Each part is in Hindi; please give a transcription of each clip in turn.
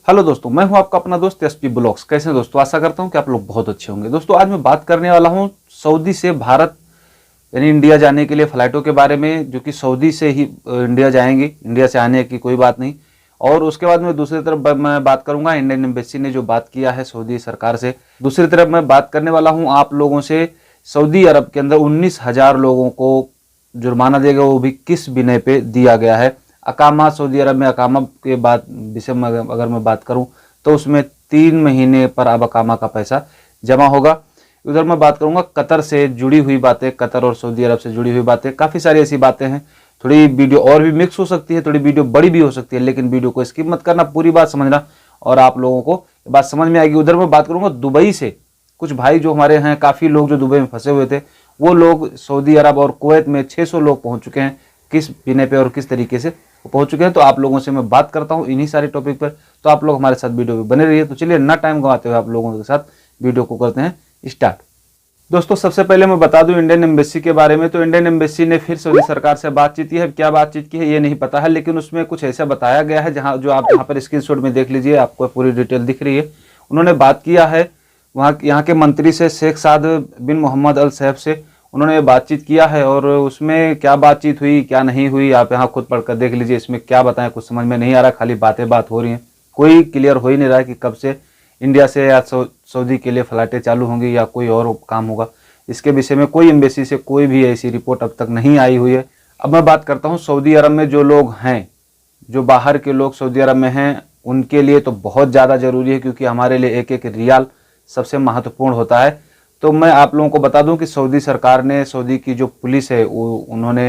हेलो दोस्तों, मैं हूं आपका अपना दोस्त एसपी ब्लॉग्स। कैसे हैं दोस्तों? आशा करता हूं कि आप लोग बहुत अच्छे होंगे। दोस्तों, आज मैं बात करने वाला हूं सऊदी से भारत यानी इंडिया जाने के लिए फ्लाइटों के बारे में, जो कि सऊदी से ही इंडिया जाएंगी। इंडिया से आने की कोई बात नहीं। और उसके बाद में दूसरी तरफ मैं बात करूंगा इंडियन एम्बेसी ने जो बात किया है सऊदी सरकार से। दूसरी तरफ मैं बात करने वाला हूं आप लोगों से सऊदी अरब के अंदर 19,000 लोगों को जुर्माना दिया गया, वो भी किस बिना पे दिया गया है। अकामा, सऊदी अरब में अकामा के बाद विषय में अगर मैं बात करूं तो उसमें 3 महीने पर अब अकामा का पैसा जमा होगा। उधर मैं बात करूंगा कतर से जुड़ी हुई बातें, कतर और सऊदी अरब से जुड़ी हुई बातें। काफ़ी सारी ऐसी बातें हैं, थोड़ी वीडियो और भी मिक्स हो सकती है, थोड़ी वीडियो बड़ी भी हो सकती है, लेकिन वीडियो को स्किप मत करना, पूरी बात समझना और आप लोगों को बात समझ में आएगी। उधर मैं बात करूंगा दुबई से कुछ भाई जो हमारे हैं, काफ़ी लोग जो दुबई में फंसे हुए थे, वो लोग सऊदी अरब और कुवैत में 600 लोग पहुंच चुके हैं। किस बिना पे और किस तरीके से पहुंच चुके हैं, तो आप लोगों से मैं बात करता हूं इन्हीं सारे टॉपिक पर। तो आप लोग हमारे साथ वीडियो में बने रहिए। तो चलिए ना टाइम गंवाते हुए आप लोगों के साथ वीडियो को करते हैं स्टार्ट। दोस्तों, सबसे पहले मैं बता दूं इंडियन एम्बेसी के बारे में। तो इंडियन एम्बेसी ने फिर सऊदी सरकार से बातचीत की है। क्या बातचीत की है ये नहीं पता है, लेकिन उसमें कुछ ऐसा बताया गया है जहां जो आप यहाँ पर स्क्रीनशॉट में देख लीजिए, आपको पूरी डिटेल दिख रही है। उन्होंने बात किया है वहाँ यहाँ के मंत्री से, शेख साद बिन मोहम्मद अल सैफ से उन्होंने बातचीत किया है। और उसमें क्या बातचीत हुई क्या नहीं हुई आप यहाँ खुद पढ़कर देख लीजिए। इसमें क्या बताएं, कुछ समझ में नहीं आ रहा, खाली बात हो रही हैं। कोई क्लियर हो ही नहीं रहा है कि कब से इंडिया से या सऊदी के लिए फ़्लाइटें चालू होंगी या कोई और काम होगा। इसके विषय में कोई एम्बेसी से कोई भी ऐसी रिपोर्ट अब तक नहीं आई हुई है। अब मैं बात करता हूँ सऊदी अरब में जो लोग हैं, जो बाहर के लोग सऊदी अरब में हैं, उनके लिए तो बहुत ज़्यादा ज़रूरी है, क्योंकि हमारे लिए एक एक रियाल सबसे महत्वपूर्ण होता है। तो मैं आप लोगों को बता दूं कि सऊदी सरकार ने, सऊदी की जो पुलिस है, उन्होंने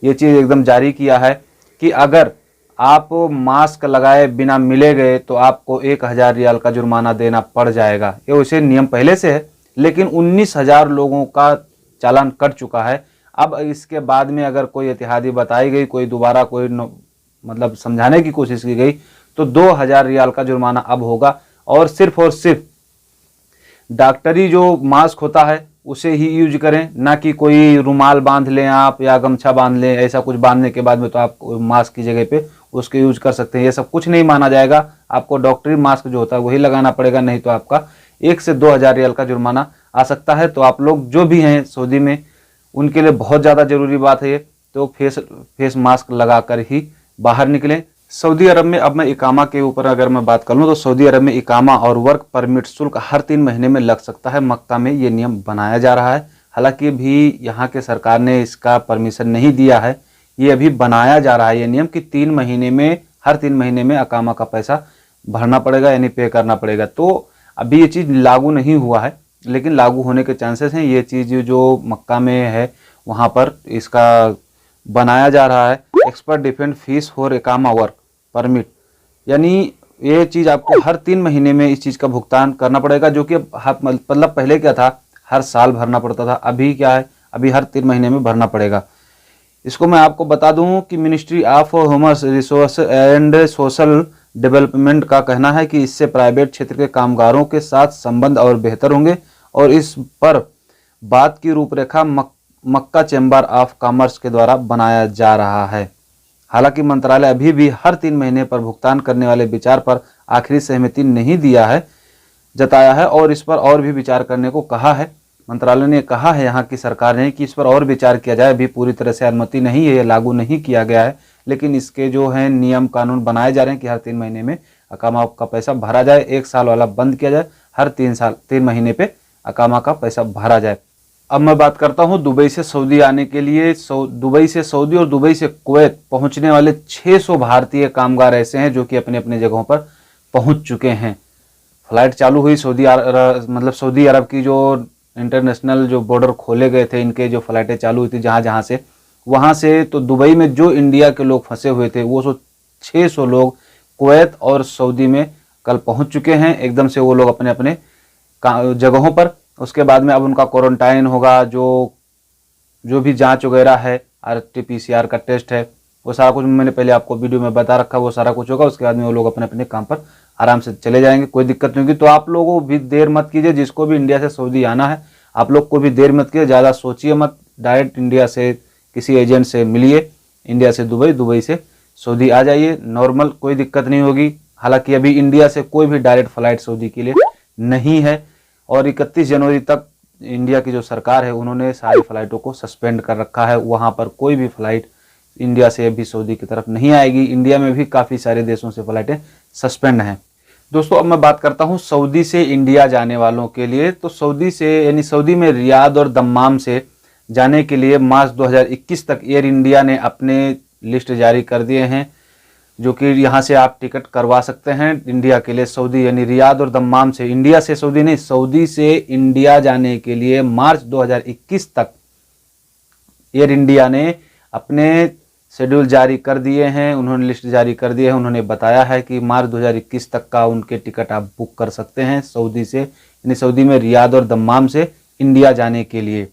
ये चीज़ एकदम जारी किया है कि अगर आप मास्क लगाए बिना मिले गए तो आपको 1,000 रियाल का जुर्माना देना पड़ जाएगा। ये वैसे नियम पहले से है, लेकिन 19,000 लोगों का चालान कट चुका है। अब इसके बाद में अगर कोई एतिहादी बताई गई, कोई दोबारा कोई मतलब समझाने की कोशिश की गई, तो 2,000 रियाल का जुर्माना अब होगा। और सिर्फ डॉक्टरी जो मास्क होता है उसे ही यूज करें, ना कि कोई रुमाल बांध लें आप या गमछा बांध लें। ऐसा कुछ बांधने के बाद में तो आप मास्क की जगह पे उसके यूज कर सकते हैं। ये सब कुछ नहीं माना जाएगा। आपको डॉक्टरी मास्क जो होता है वही लगाना पड़ेगा, नहीं तो आपका 1 से 2,000 रियाल का जुर्माना आ सकता है। तो आप लोग जो भी हैं सऊदी में, उनके लिए बहुत ज़्यादा ज़रूरी बात है ये। तो फेस मास्क लगा कर ही बाहर निकलें। सऊदी अरब में अब मैं इकामा के ऊपर अगर मैं बात कर लूँ, तो सऊदी अरब में इकामा और वर्क परमिट शुल्क हर 3 महीने में लग सकता है। मक्का में ये नियम बनाया जा रहा है। हालांकि भी यहाँ के सरकार ने इसका परमिशन नहीं दिया है, ये अभी बनाया जा रहा है ये नियम कि 3 महीने में, हर 3 महीने में अकामा का पैसा भरना पड़ेगा, यानी पे करना पड़ेगा। तो अभी ये चीज़ लागू नहीं हुआ है, लेकिन लागू होने के चांसेस हैं। ये चीज़ जो मक्का में है वहाँ पर इसका बनाया जा रहा है। एक्सपर्ट डिफेंड फीस फॉर इकामा वर्क परमिट, यानी ये चीज़ आपको हर 3 महीने में इस चीज़ का भुगतान करना पड़ेगा, जो कि मतलब पहले क्या था, हर साल भरना पड़ता था। अभी क्या है, अभी हर 3 महीने में भरना पड़ेगा। इसको मैं आपको बता दूं कि ministry of human resource and social development का कहना है कि इससे प्राइवेट क्षेत्र के कामगारों के साथ संबंध और बेहतर होंगे। और इस पर बात की रूपरेखा मक्का चैम्बर ऑफ कॉमर्स के द्वारा बनाया जा रहा है। हालांकि मंत्रालय अभी भी हर 3 महीने पर भुगतान करने वाले विचार पर आखिरी सहमति नहीं जताया है और इस पर और भी विचार करने को कहा है। मंत्रालय ने कहा है यहाँ की सरकार ने कि इस पर और विचार किया जाए। अभी पूरी तरह से अनुमति नहीं है, लागू नहीं किया गया है, लेकिन इसके जो है नियम कानून बनाए जा रहे हैं कि हर 3 महीने में अकामा का पैसा भरा जाए। 1 साल वाला बंद किया जाए, हर 3 महीने पे अकामा का पैसा भरा जाए। अब मैं बात करता हूं दुबई से सऊदी आने के लिए। दुबई से सऊदी और दुबई से कुवैत पहुंचने वाले 600 भारतीय कामगार ऐसे हैं जो कि अपने अपने जगहों पर पहुंच चुके हैं। फ्लाइट चालू हुई सऊदी अरब की जो इंटरनेशनल जो बॉर्डर खोले गए थे, इनके जो फ्लाइटें चालू हुई थी जहां से, वहां से तो दुबई में जो इंडिया के लोग फंसे हुए थे वो 600 लोग कुवैत और सऊदी में कल पहुंच चुके हैं। एकदम से वो लोग अपने अपने जगहों पर। उसके बाद में अब उनका क्वारंटाइन होगा, जो भी जांच वगैरह है, RT-PCR का टेस्ट है, वो सारा कुछ मैंने पहले आपको वीडियो में बता रखा, वो सारा कुछ होगा। उसके बाद में वो लोग अपने अपने काम पर आराम से चले जाएंगे, कोई दिक्कत नहीं होगी। तो आप लोगों को भी देर मत कीजिए, जिसको भी इंडिया से सऊदी आना है आप लोग को भी देर मत कीजिए, ज़्यादा सोचिए मत। डायरेक्ट इंडिया से किसी एजेंट से मिलिए, इंडिया से दुबई, दुबई से सऊदी आ जाइए। नॉर्मल, कोई दिक्कत नहीं होगी। हालांकि अभी इंडिया से कोई भी डायरेक्ट फ्लाइट सऊदी के लिए नहीं है और 31 जनवरी तक इंडिया की जो सरकार है उन्होंने सारी फ्लाइटों को सस्पेंड कर रखा है। वहां पर कोई भी फ्लाइट इंडिया से अभी सऊदी की तरफ नहीं आएगी। इंडिया में भी काफ़ी सारे देशों से फ्लाइटें सस्पेंड हैं। दोस्तों अब मैं बात करता हूं सऊदी से इंडिया जाने वालों के लिए। तो सऊदी से यानी सऊदी में रियाद और दम्माम से जाने के लिए मार्च 2021 तक एयर इंडिया ने अपने लिस्ट जारी कर दिए हैं, जो कि यहाँ से आप टिकट करवा सकते हैं इंडिया के लिए। सऊदी यानी रियाद और दम्माम से, इंडिया से सऊदी नहीं, सऊदी से इंडिया जाने के लिए मार्च 2021 तक एयर इंडिया ने अपने शेड्यूल जारी कर दिए हैं, उन्होंने लिस्ट जारी कर दी है। उन्होंने बताया है कि मार्च 2021 तक का उनके टिकट आप बुक कर सकते हैं सऊदी से, यानी सऊदी में रियाद और दम्माम से इंडिया जाने के लिए।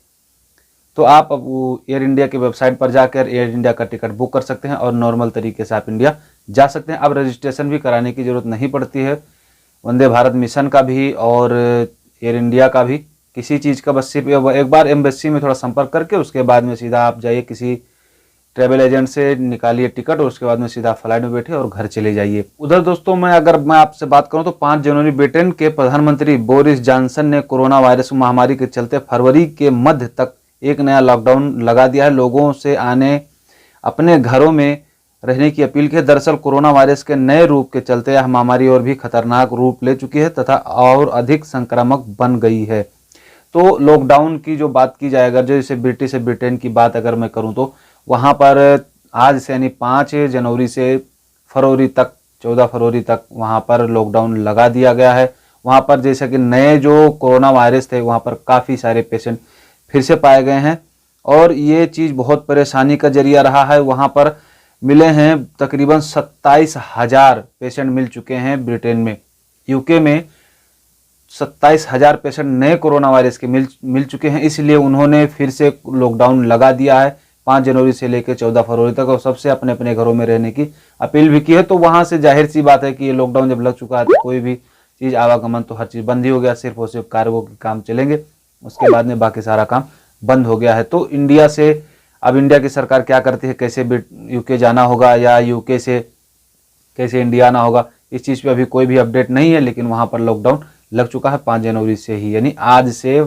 तो आप अब एयर इंडिया के वेबसाइट पर जाकर एयर इंडिया का टिकट बुक कर सकते हैं और नॉर्मल तरीके से आप इंडिया जा सकते हैं। अब रजिस्ट्रेशन भी कराने की ज़रूरत नहीं पड़ती है, वंदे भारत मिशन का भी और एयर इंडिया का भी, किसी चीज़ का। बस सिर्फ एक बार एम्बेसी में थोड़ा संपर्क करके उसके बाद में सीधा आप जाइए किसी ट्रैवल एजेंट से निकालिए टिकट और उसके बाद में सीधा फ्लाइट में बैठे और घर चले जाइए। उधर दोस्तों अगर मैं आपसे बात करूं तो 5 जनवरी ब्रिटेन के प्रधानमंत्री बोरिस जॉनसन ने कोरोना वायरस महामारी के चलते फरवरी के मध्य तक एक नया लॉकडाउन लगा दिया है। लोगों से अपने घरों में रहने की अपील की है। दरअसल कोरोना वायरस के नए रूप के चलते यह महामारी और भी खतरनाक रूप ले चुकी है तथा और अधिक संक्रामक बन गई है। तो लॉकडाउन की जो बात की जाए, अगर जैसे ब्रिटेन की बात अगर मैं करूं तो वहाँ पर आज से यानी 5 जनवरी से फरवरी तक 14 फरवरी तक वहाँ पर लॉकडाउन लगा दिया गया है। वहाँ पर जैसे कि नए जो कोरोना वायरस थे वहाँ पर काफ़ी सारे पेशेंट फिर से पाए गए हैं और ये चीज़ बहुत परेशानी का जरिया रहा है। वहाँ पर मिले हैं तकरीबन 27,000 पेशेंट मिल चुके हैं ब्रिटेन में। यूके में 27,000 पेशेंट नए कोरोना वायरस के मिल चुके हैं, इसलिए उन्होंने फिर से लॉकडाउन लगा दिया है 5 जनवरी से लेकर 14 फरवरी तक और सबसे अपने अपने घरों में रहने की अपील भी की है। तो वहाँ से जाहिर सी बात है कि ये लॉकडाउन जब लग चुका है तो कोई भी चीज़ आवागमन तो हर चीज़ बंद ही हो गया, सिर्फ और सिर्फ कार्गो के काम चलेंगे, उसके बाद में बाकी सारा काम बंद हो गया है। तो इंडिया से अब इंडिया की सरकार क्या करती है, कैसे यूके जाना होगा या यूके से कैसे इंडिया आना होगा, इस चीज़ पे अभी कोई भी अपडेट नहीं है। लेकिन वहाँ पर लॉकडाउन लग चुका है 5 जनवरी से ही, यानी आज से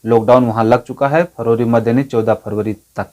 लॉकडाउन वहाँ लग चुका है फरवरी मध्य यानी 14 फरवरी तक।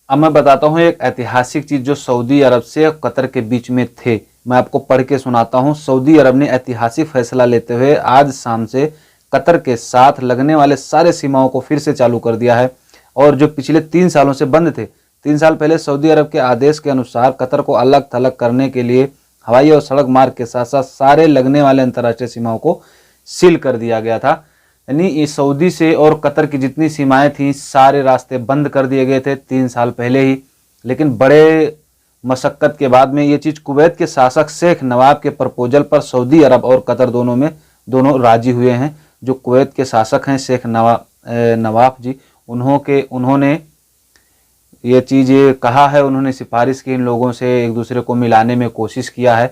अब मैं बताता हूँ एक ऐतिहासिक चीज़ जो सऊदी अरब से कतर के बीच में थे, मैं आपको पढ़ के सुनाता हूँ। सऊदी अरब ने ऐतिहासिक फैसला लेते हुए आज शाम से कतर के साथ लगने वाले सारे सीमाओं को फिर से चालू कर दिया है और जो पिछले 3 सालों से बंद थे। 3 साल पहले सऊदी अरब के आदेश के अनुसार कतर को अलग थलग करने के लिए हवाई और सड़क मार्ग के साथ साथ सारे लगने वाले अंतर्राष्ट्रीय सीमाओं को सील कर दिया गया था। यानी सऊदी से और कतर की जितनी सीमाएं थीं सारे रास्ते बंद कर दिए गए थे 3 साल पहले ही। लेकिन बड़े मशक्क़त के बाद में ये चीज़ कुवैत के शासक शेख नवाफ के प्रपोजल पर सऊदी अरब और कतर दोनों राजी हुए हैं। जो कुवैत के शासक हैं शेख नवाफ जी, उन्होंने ये चीज़ कहा है, उन्होंने सिफारिश की इन लोगों से, एक दूसरे को मिलाने में कोशिश किया है।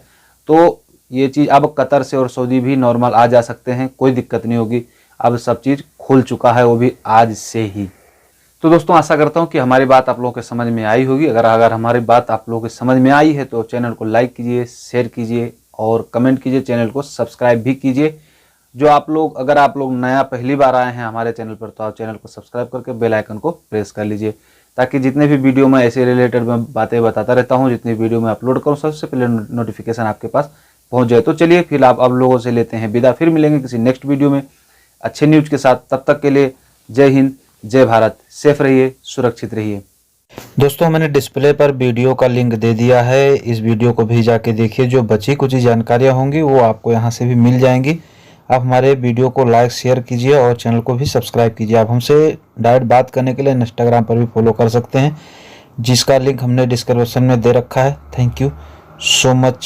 तो ये चीज़ अब कतर से और सऊदी भी नॉर्मल आ जा सकते हैं, कोई दिक्कत नहीं होगी। अब सब चीज़ खुल चुका है, वो भी आज से ही। तो दोस्तों आशा करता हूँ कि हमारी बात आप लोगों के समझ में आई होगी। अगर हमारी बात आप लोगों के समझ में आई है तो चैनल को लाइक कीजिए, शेयर कीजिए और कमेंट कीजिए, चैनल को सब्सक्राइब भी कीजिए। अगर आप लोग नया पहली बार आए हैं हमारे चैनल पर तो आप चैनल को सब्सक्राइब करके बेल आइकन को प्रेस कर लीजिए, ताकि जितने भी वीडियो मैं ऐसे रिलेटेड मैं बातें बताता रहता हूँ, जितनी वीडियो मैं अपलोड करूँ सबसे पहले नोटिफिकेशन आपके पास पहुँच जाए। तो चलिए फिर आप लोगों से लेते हैं विदा, फिर मिलेंगे किसी नेक्स्ट वीडियो में अच्छे न्यूज़ के साथ। तब तक के लिए जय हिंद, जय भारत, सेफ रहिए, सुरक्षित रहिए। दोस्तों मैंने डिस्प्ले पर वीडियो का लिंक दे दिया है, इस वीडियो को भी जाके देखिए। जो बची कुछ जानकारियां होंगी वो आपको यहां से भी मिल जाएंगी। आप हमारे वीडियो को लाइक शेयर कीजिए और चैनल को भी सब्सक्राइब कीजिए। आप हमसे डायरेक्ट बात करने के लिए इंस्टाग्राम पर भी फॉलो कर सकते हैं, जिसका लिंक हमने डिस्क्रिप्शन में दे रखा है। Thank you so much.